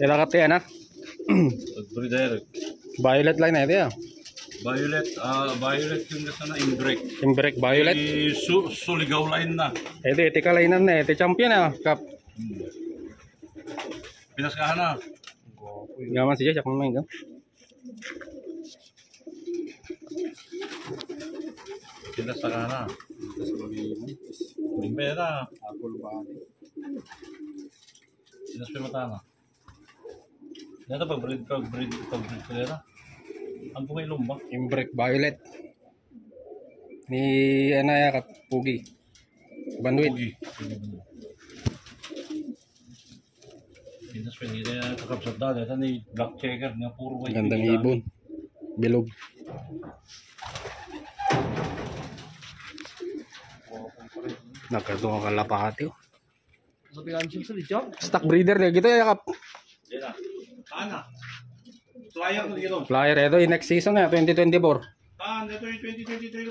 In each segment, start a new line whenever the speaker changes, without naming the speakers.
Ela kate anak.
Breeder.
Violet line na ito ya.
Violet, violet yung nasa na imbrek.
Imbrek violet.
Suligaw line na.
Ito iti kalainan na ito champion ah kap.
Pinaskahan na.
Gaman siya siya kung main ka.
Pinaskahan na. Limpera. Pinaspimata na. Dito pag-breed ka na. Ang pungay lumba.
Imbrek violet. Ni ano ya kat pugi. Bandwit.
Pugi. Pinaspimata na kakapsat na. Dito ni black checker nga puro white.
Gandang ibon. Bilog. Nagkadong ang kalapati oh. Stock breeder na gitu ya kap.
Dito. Ana. Flyer ko dito.
Flyer ito yung next season na 2024.
Ito yung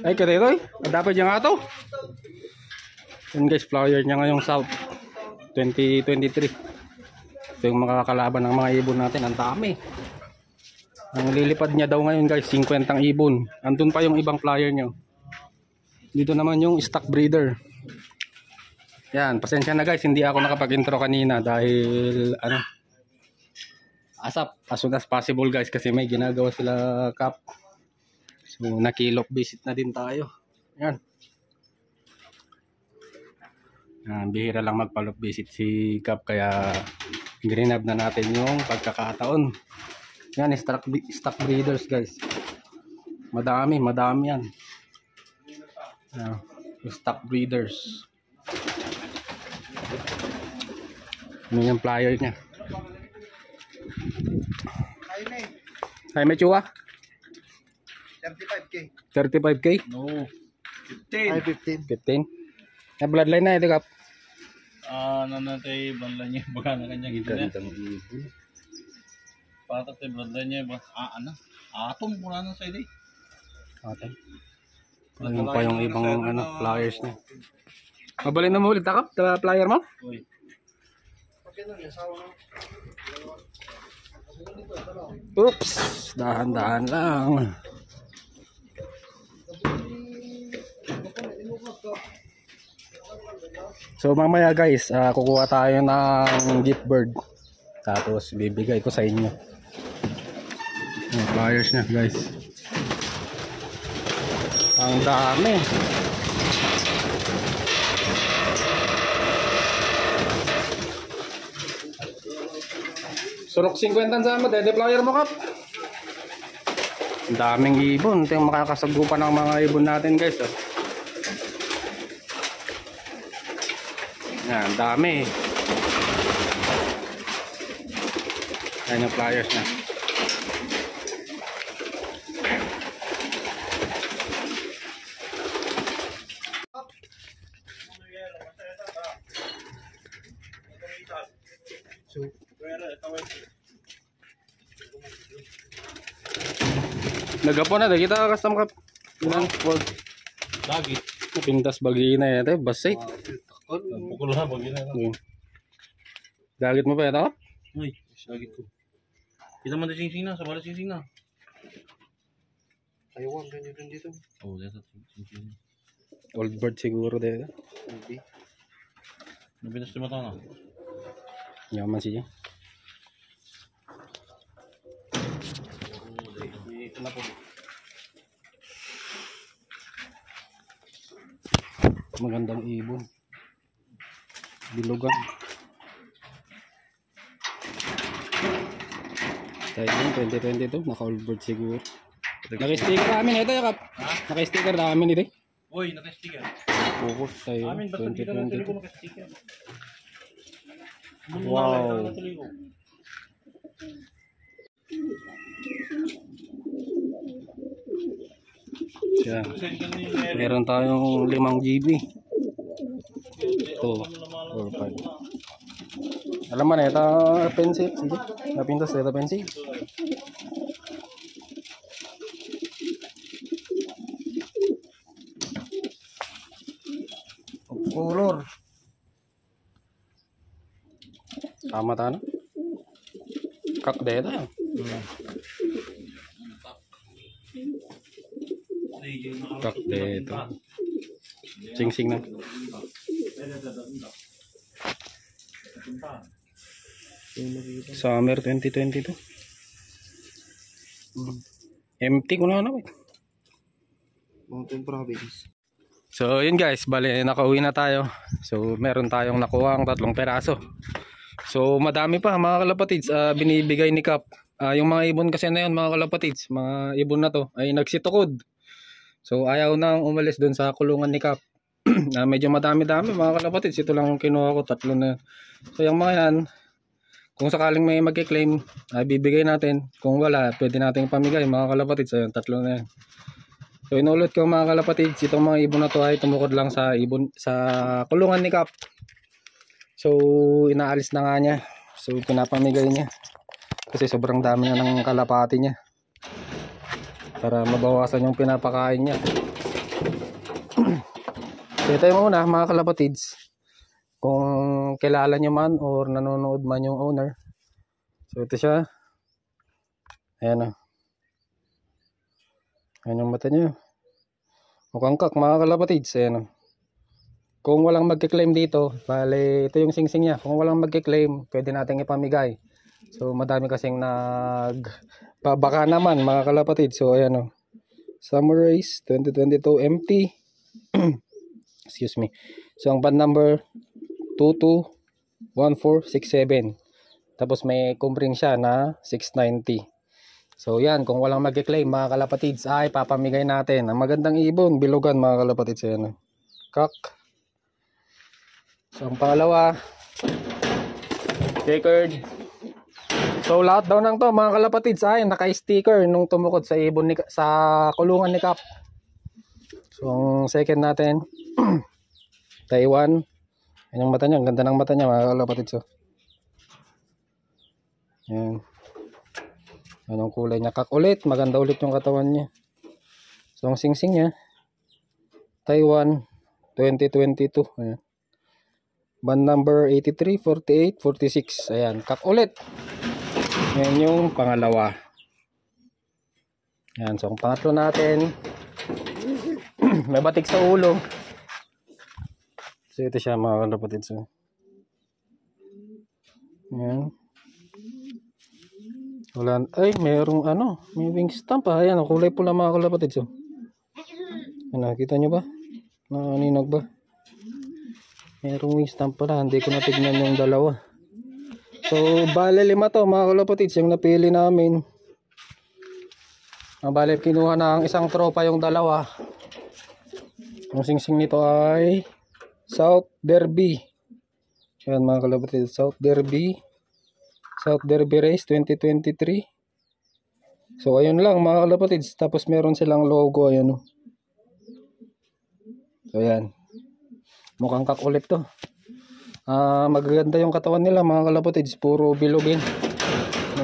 2023.
Ay kada ito eh. Dapat niya nga ito. Yun guys, flyer niya ngayong South 2023. Ito yung makakalaban ng mga ibon natin. Ang dami. Ang lilipad niya daw ngayon guys, 50 ibon. Andun pa yung ibang flyer niya. Dito naman yung stock breeder. Yan, pasensya na guys, hindi ako nakapag-intro kanina dahil ano, asap as soon as possible guys kasi may ginagawa sila Kap. So nakilok visit na din tayo. Yan. Bihira lang magpalok visit si Kap kaya grinab na natin yung pagkakataon. Yan, stock breeders guys. Madami yan. Stock breeders. Ano yung flyer niya? Jaime Chua?
35K.
35K?
No.
15.
15? Bloodline na ito Kap.
Nanatay banla niya baga na kanya gitu na. Patat tay banla niya ba? Ano? Atom muna na sa ide.
Atom. Ayun pa yung ibang ano flyers niya. Mabalin na mo ulit Kap, flyer mo?
Uy.
Oops, dahan-dahan lang. So mamaya guys, kukuha tayo ng gift bird. Tapos bibigay ko sa inyo. Yung flyers niya guys. Ang dami. Surok 50 sa mo, dede flyer mo Kap. Ang daming ibon. Ito yung makakasagupan ng mga ibon natin guys. Oh. Yan, dami. Yan yung flyers na. Nagapon na kita custom Kap. Ilang wall.
Lagi.
Pintas bagi na ito, basay.
Pukul ha bagi na.
Dagit mo pa ito Kap?
Uy, lagi ko. Kita man sing na, sa bala sing na.
Ayaw ganyan dito.
Oh, dito sing.
Old bird siguro dito.
Hindi.
Nabinas ti mata na.
Yaman siya. Magandang ibon. Bilugan. Tayo 2022, naka-old bird siguro. Naka-sticker namin ito, Kap. Naka-sticker namin ito.
Uy, naka-sticker.
Focus tayo,
Amin, ba't hindi ka na
2022.
naka-sticker?
Wow. Siya. Meron tayong 5 GB. Ito, 4, 5. Alam mo na, ito pencil. Sige, napintas ito pencil.
Color.
Tama ta na. Kak dito yan. Kak dito. Sing-sing na. Summer 2022. Empty ko na naman.
Mountain Province.
So yun guys, bale nakauwi na tayo. So meron tayong nakuha ang 3 peraso. So madami pa mga kalapatids, binibigay ni Cap. Yung mga ibon kasi na yun mga kalapatids, mga ibon na to ay nagsitukod. So ayaw nang umalis dun sa kulungan ni Cap. Medyo madami-dami mga kalapatids, ito lang yung kinuha ko, 3 na. So yung mga yan, kung sakaling may mag-claim, bibigay natin. Kung wala, pwede natin pamigay mga kalapatids. Ayun, 3 na yan. So inulot ko mga kalapatids, itong mga ibon na to ay tumukod lang sa ibon sa kulungan ni Cap. So inaalis na nga niya. So pinapamigay niya. Kasi sobrang dami na ng kalapati niya. Para mabawasan yung pinapakain niya. So ito yung una mga kalapatids. Kung kilala nyo man or nanonood man yung owner. So ito siya. Ayan o. Ayan yung mata niya. Mukhang kak mga kalapatids. Ayan o. Kung walang magkiklaim dito, bale ito yung singsing niya. Kung walang magkiklaim, pwede natin ipamigay. So madami kasing baka naman mga kalapatids. So ayan o. Summer Race 2022 empty. Excuse me. So ang band number 221467. Tapos may kumpring siya na 690. So yan, kung walang magki-claim mga kalapatids ay papamigay natin. Ang magandang ibon, bilugan mga kalapatids. Yan. Kak. So ang pangalawa, checkered. So lahat daw ng to mga kalapatids ay naka-sticker nung tumukod sa ibon sa kulungan ni Cap. So ang second natin, Taiwan. Yan yung mata niya, ang ganda ng mata niya mga kalapatids. So. Yan. Anong kulay niya? Kak ulit, maganda ulit yung katawan niya. So ang singsing niya, Taiwan 2022. Ayan. Band number 83, 48, 46. Ayan, kak ulit. Yan yung pangalawa. Ayan, so ang pangatlo natin, may batik sa ulo. So ito siya mga kalapatids. So. Ayan. Wala, ay mayroong may wing stamp pa. Ayan, kulay pula mga kalapatids. So. Ayan, nakita nyo ba? Nakaninag ba? Mayroong wing stamp pala, hindi ko natignan yung dalawa. So bale 5 to mga kalapatids yung napili namin. Bale kinuha na ang isang tropa yung dalawa. Ang singsing nito ay South Derby. Ayan mga kalapatids, South Derby Race 2023. So ayun lang mga kalapatids. Tapos meron silang logo, ayan o. So ayan. Mukhang kakulit to. Magaganda yung katawan nila mga kalapatids. Puro bilogin.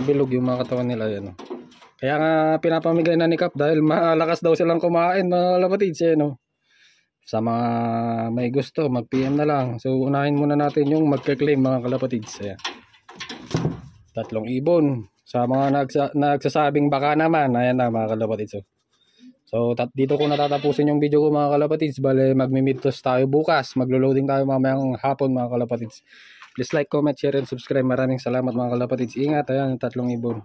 Bilog yung mga katawan nila, ayan o. Kaya nga pinapamigay na ni Cap dahil malakas daw silang kumain mga kalapatids, ayan o. Sa mga may gusto, mag-PM na lang. So unahin muna natin yung magka-claim mga kalapatids. Ayan. 3 ibon. Sa mga nagsasabing baka naman, ayan na mga kalapatids. So dito ko natatapusin yung video ko mga kalapatids. Bale magmi-midtoast tayo bukas. Maglo-loading tayo mamayang hapon mga kalapatids. Please like, comment, share, and subscribe. Maraming salamat mga kalapatids. Ingat, ayan yung 3 ibon.